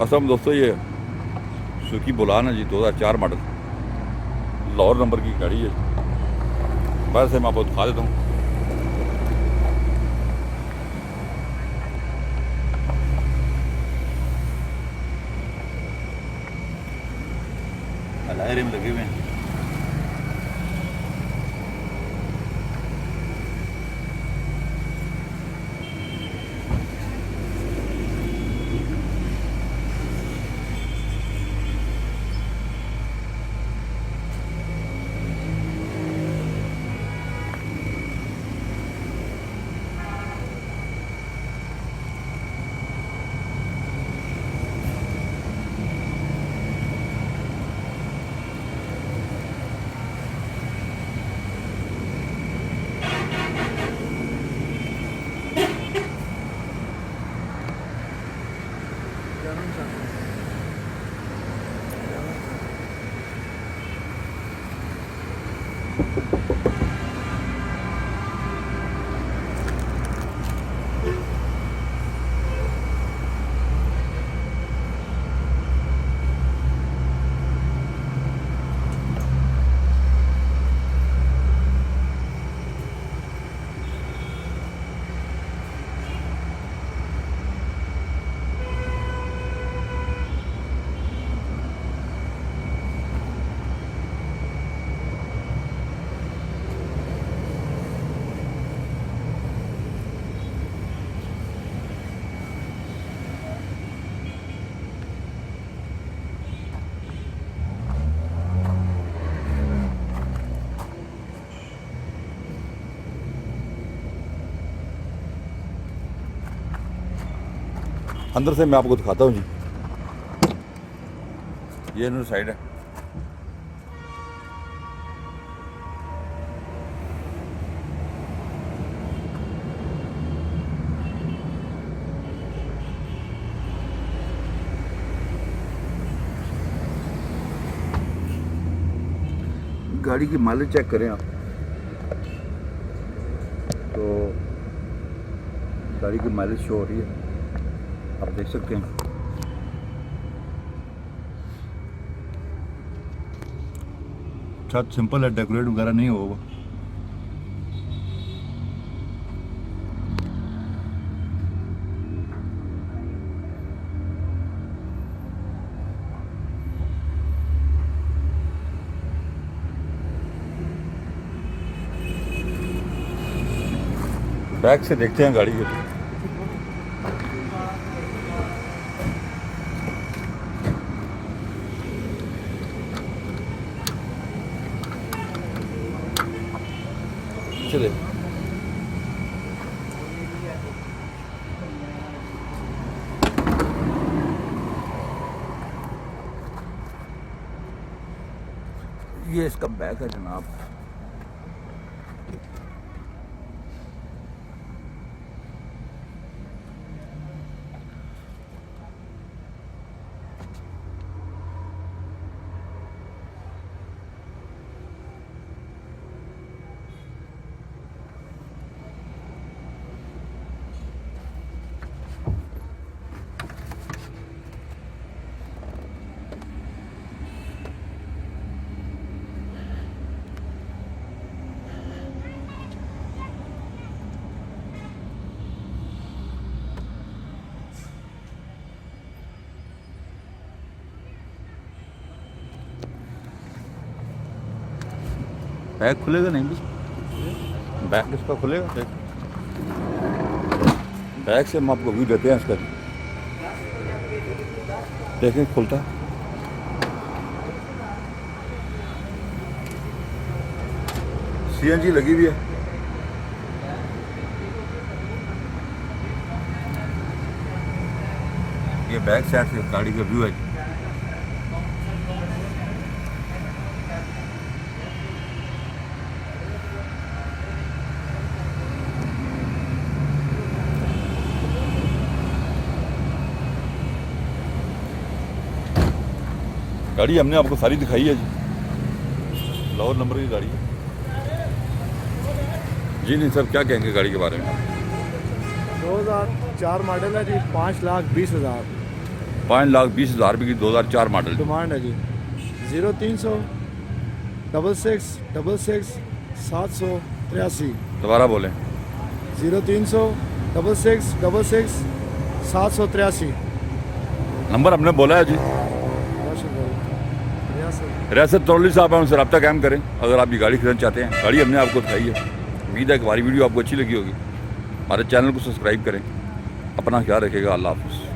असल में दोस्तों ये सुजुकी बुलान है जी, 2004 मॉडल, लाहौर नंबर की गाड़ी है। बस मैं आपको दिखा देता हूँ। अलायरे में लगे हुए हैं। अंदर से मैं आपको दिखाता हूँ जी, ये इन्होंने साइड है। गाड़ी की माइलेज चेक करें आप तो गाड़ी की माइलेज शो हो रही है, आप देख सकते हैं। छत सिंपल है, डेकोरेट वगैरह नहीं होगा। बैक से देखते हैं गाड़ी के। चले ये इसका बैक है जनाब। बैग खुलेगा नहीं, बैग इसका खुलेगा। बैग से हम आपको व्यू देते हैं इसका, देखें खुलता है। सीएनजी लगी हुई है। ये बैक साइड से गाड़ी का व्यू है। गाड़ी हमने आपको सारी दिखाई है जी, लाहौर नंबर की गाड़ी है जी। नहीं सर, क्या कहेंगे गाड़ी के बारे में? 2004 मॉडल है जी, 5,20,000। 5,20,000 रुपये की 2004 मॉडल। डिमांड है जी। 0300 66 66 783। दोबारा बोलें। 0300 66 66 783। नंबर हमने बोला है जी। रियासत तौली साहब हैं, उनसे रब्ता कायम करें अगर आप ये गाड़ी खरीदना चाहते हैं। गाड़ी हमने आपको दिखाई है। उम्मीद है कि हमारी वीडियो आपको अच्छी लगी होगी। हमारे चैनल को सब्सक्राइब करें। अपना ख्याल रखिएगा। अल्लाह हाफ़िज़।